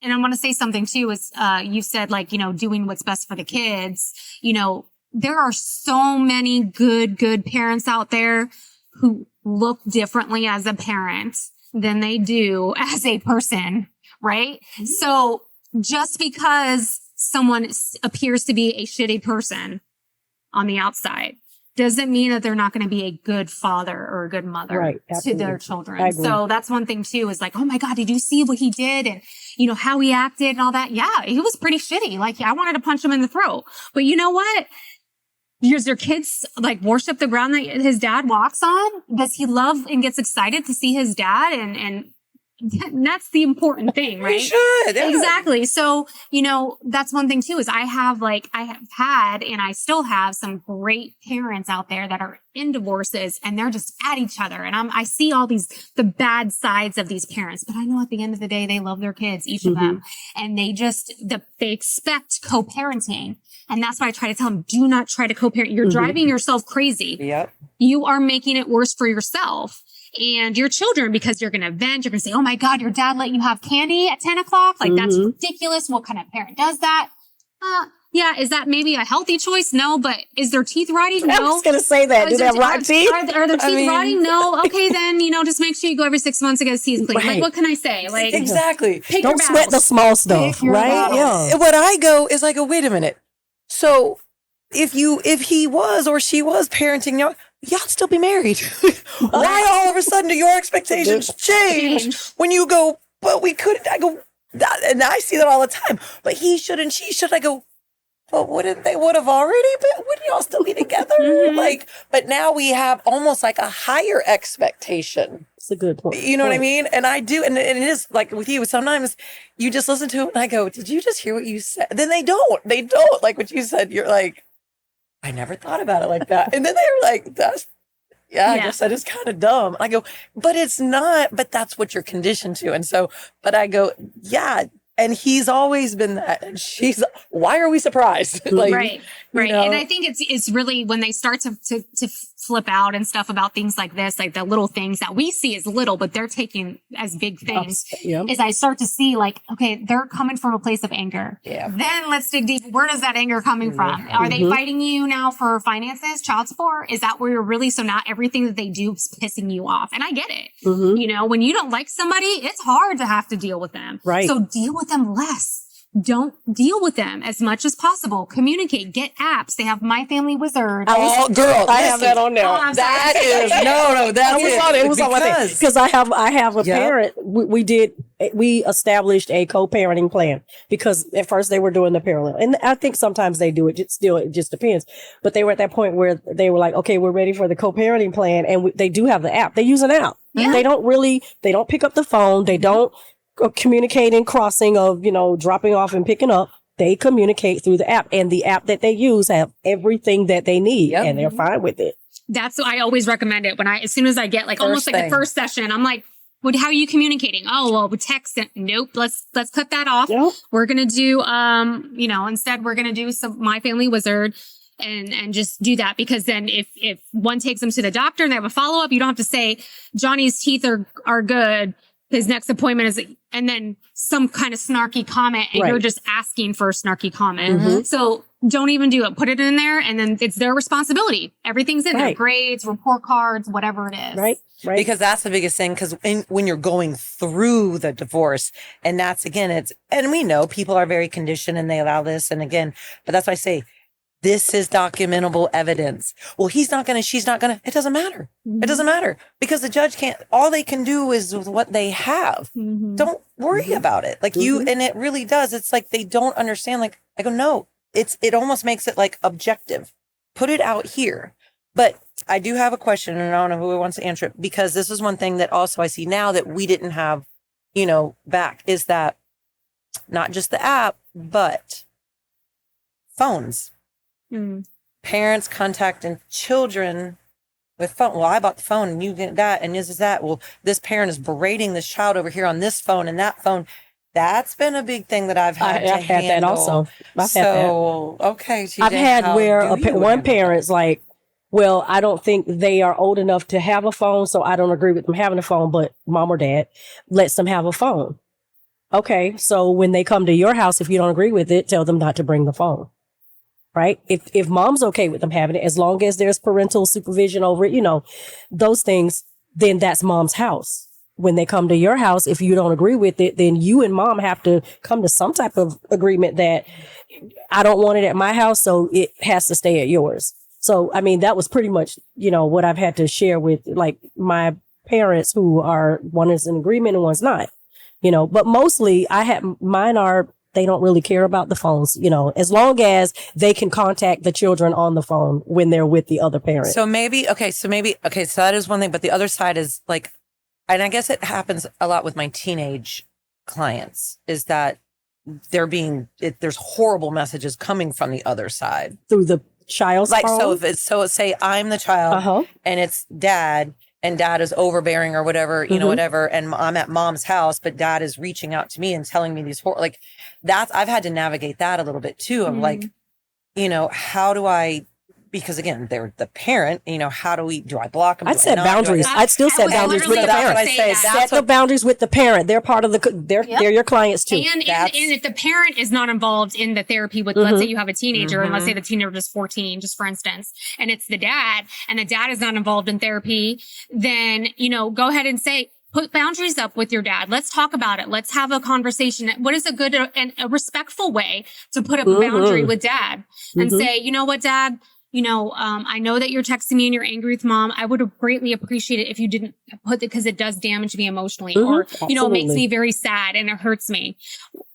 and I want to say something too, is, you said like, doing what's best for the kids, there are so many good parents out there who look differently as a parent than they do as a person, right? Mm-hmm. So just because someone appears to be a shitty person on the outside doesn't mean that they're not going to be a good father or a good mother to their children. So that's one thing too, is like, oh my God, did you see what he did? And how he acted and all that. Yeah, he was pretty shitty. Like, I wanted to punch him in the throat, but you know what? Does your kids like worship the ground that his dad walks on? Does he love and gets excited to see his dad? And that's the important thing, right? You should. Yeah. Exactly. So, that's one thing too, is I have had, and I still have some great parents out there that are in divorces and they're just at each other. And I see all the bad sides of these parents, but I know at the end of the day, they love their kids, each of them. And they expect co-parenting. And that's why I try to tell them, do not try to co-parent. You're driving yourself crazy. Yep. You are making it worse for yourself and your children, because you're going to vent. You're going to say, oh my God, your dad let you have candy at 10 o'clock. Like, that's ridiculous. What kind of parent does that? Yeah. Is that maybe a healthy choice? No. But is their teeth rotting? No. I was going to say that. Do they have rotten teeth? Are their teeth rotting? No. Okay. Then, just make sure you go every 6 months to get his teeth cleaned. Like, what can I say? Like, exactly. Don't sweat the small stuff, right? Yeah. What I go is I go, wait a minute. So if he was or she was parenting, y'all still be married. Why all of a sudden do your expectations change when you go, but we couldn't? I go, and I see that all the time. But he should and she should. I go, but wouldn't they would have already been? Wouldn't y'all still be together? But now we have almost like a higher expectation. It's a good point. You know what I mean? And I do. And it is like with you, sometimes you just listen to it and I go, did you just hear what you said? Then they don't. Like what you said, you're like, I never thought about it like that. And then they were like, I guess that is kind of dumb. I go, but it's not, but that's what you're conditioned to. And so, but I go, yeah. And he's always been that. And why are we surprised? Right. And I think it's really when they start to flip out and stuff about things like this, like the little things that we see as little, but they're taking as big things, is I start to see like, okay, they're coming from a place of anger. Yeah. Then let's dig deep. Where does that anger coming from? Are they fighting you now for finances, child support? Is that where you're really, so not everything that they do is pissing you off? And I get it. When you don't like somebody, it's hard to have to deal with them. Right. So deal with them less. Don't deal with them as much as possible. Communicate. Get apps. They have My Family Wizard. Girl, I have that on there. That is it was on my thing because I have a parent. We established a co-parenting plan because at first they were doing the parallel, and I think sometimes they do it. It just depends. But they were at that point where they were like, okay, we're ready for the co-parenting plan, and they do have the app. They use an app. Yeah. They don't pick up the phone. They don't communicating, crossing of, dropping off and picking up. They communicate through the app, and the app that they use have everything that they need, and they're fine with it. That's what I always recommend it. As soon as I get almost like the first session, I'm like, how are you communicating? Oh, well, with text. Nope. Let's cut that off. Yep. We're going to do, instead we're going to do some My Family Wizard and just do that, because then if one takes them to the doctor and they have a follow up, you don't have to say Johnny's teeth are good. His next appointment is, and then some kind of snarky comment, and you're just asking for a snarky comment. So don't even do it. Put it in there, and then it's their responsibility. Everything's in there. Grades, report cards, whatever it is. Right. Because that's the biggest thing. Because when you're going through the divorce, and that's, again, and we know people are very conditioned and they allow this. And again, but that's why I say, this is documentable evidence. Well, he's not going to, she's not going to, it doesn't matter. It doesn't matter because the judge all they can do is with what they have. Don't worry about it. Like and it really does. It's like they don't understand. Like, I go, no, it almost makes it like objective. Put it out here. But I do have a question, and I don't know who wants to answer it, because this is one thing that also I see now that we didn't have, back, is that not just the app, but phones. Parents contacting children with phone. Well, I bought the phone and you get that, and this is that. Well, this parent is berating this child over here on this phone and that phone. That's been a big thing that I've had to handle. Had that also. I've had that. Okay. TJ, I've had where one parent's like, well, I don't think they are old enough to have a phone, so I don't agree with them having a phone, but mom or dad lets them have a phone. Okay, so when they come to your house, if you don't agree with it, tell them not to bring the phone. Right? If mom's okay with them having it, as long as there's parental supervision over it, those things, then that's mom's house. When they come to your house, if you don't agree with it, then you and mom have to come to some type of agreement that I don't want it at my house, so it has to stay at yours. So, I mean, that was pretty much, what I've had to share with like my parents one is in agreement and one's not, but mostly they don't really care about the phones, as long as they can contact the children on the phone when they're with the other parent. So so that is one thing, but the other side is like, and I guess it happens a lot with my teenage clients, is that there's horrible messages coming from the other side. Through the child's phone? So say I'm the child and it's dad, and dad is overbearing or whatever, whatever. And I'm at mom's house, but dad is reaching out to me and telling me these I've had to navigate that a little bit too, of like, how do I, because again, they're the parent, how do I block them? I'd set boundaries. I'd still set boundaries with the parent. Set the boundaries with the parent. They're part of they're your clients too. And if the parent is not involved in the therapy with, let's say you have a teenager, and let's say the teenager is 14, just for instance, and it's the dad, and the dad is not involved in therapy, then, go ahead and say, put boundaries up with your dad. Let's talk about it. Let's have a conversation. What is a good and a respectful way to put up a boundary with dad and say, you know what, dad? I know that you're texting me and you're angry with mom. I would have greatly appreciated it if you didn't put it, because it does damage me emotionally, or, it makes me very sad and it hurts me.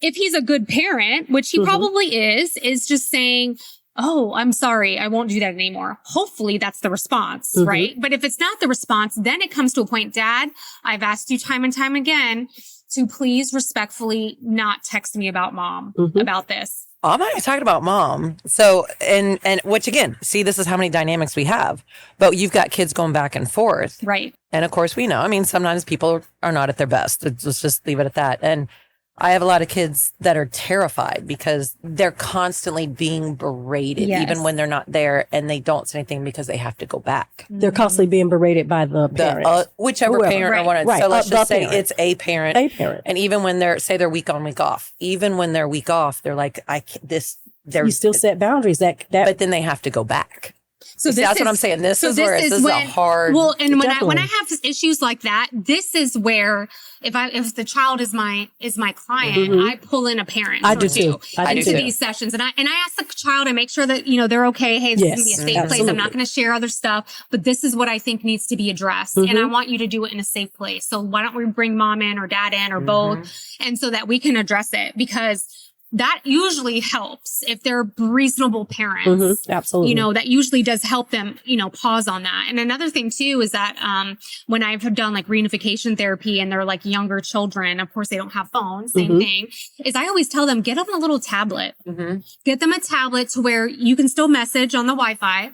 If he's a good parent, which he probably is just saying, oh, I'm sorry, I won't do that anymore. Hopefully that's the response, right? But if it's not the response, then it comes to a point, Dad, I've asked you time and time again to please respectfully not text me about mom about this. I'm not even talking about mom. So, and which again, see, this is how many dynamics we have, but you've got kids going back and forth. Right. And of course we know, I mean, sometimes people are not at their best. Let's just leave it at that. And I have a lot of kids that are terrified because they're constantly being berated, even when they're not there, and they don't say anything because they have to go back. They're constantly being berated by the parent. Whichever parent or one. Right. So let's just say parent. it's a parent. A parent. And even when they're week on, week off, even when they're week off, they're like, you still set boundaries but then they have to go back. So that's what I'm saying. This is a hard. Well, and when I have issues like that, this is where if the child is my client, I pull in a parent. I do too. Into these sessions, and I ask the child and make sure that they're okay. Hey, this is gonna be a safe place. I'm not going to share other stuff, but this is what I think needs to be addressed, and I want you to do it in a safe place. So why don't we bring mom in or dad in or both, and so that we can address it, because that usually helps if they're reasonable parents. Absolutely. That usually does help them, pause on that. And another thing too is that when I've done like reunification therapy and they're like younger children, of course they don't have phones, same thing, is I always tell them, get them a little tablet. Get them a tablet to where you can still message on the Wi-Fi.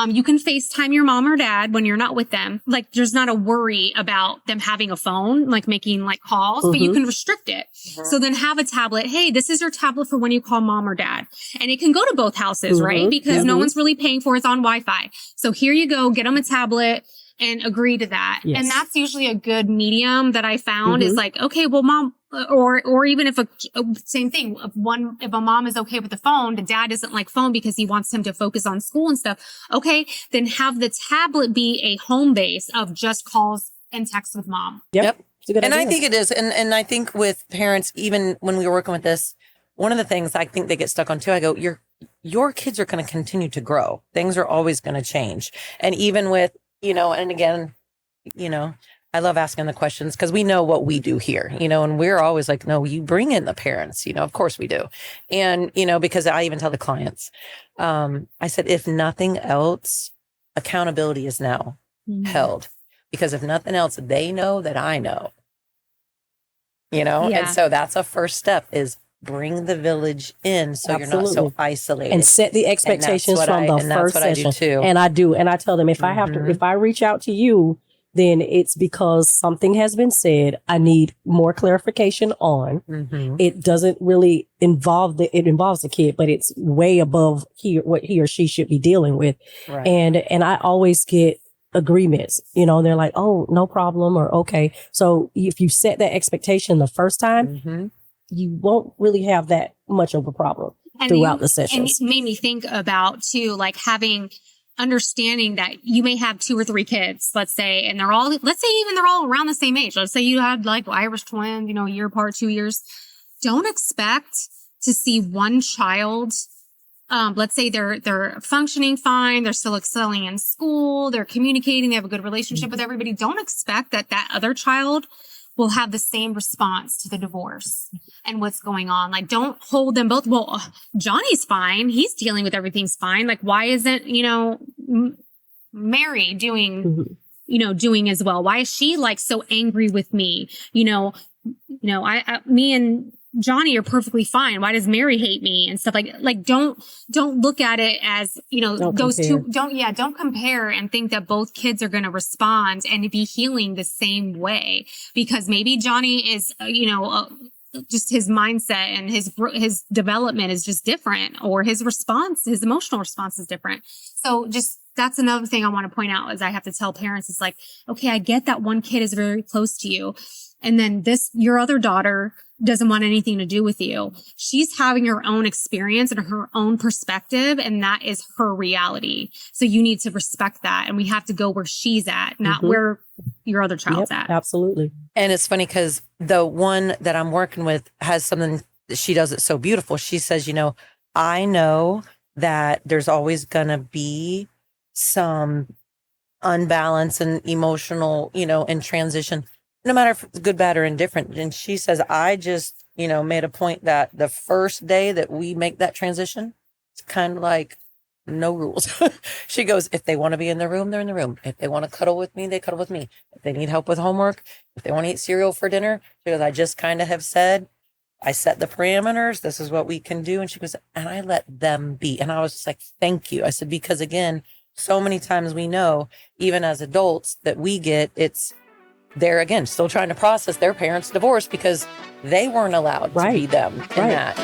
You can FaceTime your mom or dad when you're not with them. Like there's not a worry about them having a phone, like making like calls, but you can restrict it. So then have a tablet. Hey, this is your tablet for when you call mom or dad. And it can go to both houses, right? Because no one's really paying for it. It's on Wi-Fi. So here you go, get them a tablet and agree to that. Yes. And that's usually a good medium that I found is like, okay, well, mom, or even if same thing, if a mom is okay with the phone, the dad doesn't like phone because he wants him to focus on school and stuff. Okay, then have the tablet be a home base of just calls and texts with mom. Yep. And I think it is. And I think with parents, even when we were working with this, one of the things I think they get stuck on too, I go, your kids are going to continue to grow. Things are always going to change. And even with, and again, I love asking the questions because we know what we do here, and we're always like, no, you bring in the parents, of course we do. And, because I even tell the clients, I said, if nothing else, accountability is now held, because if nothing else, they know that I know, and so that's a first step is bring the village in so you're not so isolated. And set the expectations from the first session. And I do. And I tell them, if I have to, if I reach out to you, then it's because something has been said I need more clarification on. It doesn't really involve it involves the kid, but it's way above what he or she should be dealing with. Right. And I always get agreements, they're like, oh, no problem, or okay. So if you set that expectation the first time, you won't really have that much of a problem And throughout the and sessions. it made me think about too, like understanding that you may have 2 or 3 kids, let's say, and let's say even they're all around the same age. Let's say you had like Irish twins, a year apart, 2 years. Don't expect to see one child. Let's say they're functioning fine, they're still excelling in school, they're communicating, they have a good relationship with everybody. Don't expect that other child will have the same response to the divorce and what's going on. Like, don't hold them both. Well, Johnny's fine. He's dealing with everything's fine. Like, why isn't, Mary doing, doing as well? Why is she like so angry with me? Me and Johnny are perfectly fine. Why does Mary hate me and stuff like don't look at it as, those two. Don't compare and think that both kids are going to respond and be healing the same way, because maybe Johnny is, just his mindset and his development is just different, or his emotional response is different. So that's another thing I want to point out, is I have to tell parents, it's like, okay, I get that one kid is very close to you, and then your other daughter doesn't want anything to do with you. She's having her own experience and her own perspective, and that is her reality. So you need to respect that. And we have to go where she's at, not where your other child's at. Absolutely. And it's funny because the one that I'm working with has something, she does it so beautiful. She says, I know that there's always going to be some unbalance and emotional, in transition, no matter if it's good, bad, or indifferent. And she says, I just, made a point that the first day that we make that transition, it's kind of like no rules. She goes, if they want to be in the room, they're in the room. If they want to cuddle with me, they cuddle with me. If they need help with homework, if they want to eat cereal for dinner, she goes, I just kind of have said, I set the parameters. This is what we can do. And she goes, and I let them be. And I was just like, thank you. I said, because again, so many times we know, even as adults, that they're again still trying to process their parents' divorce because they weren't allowed to be them in that.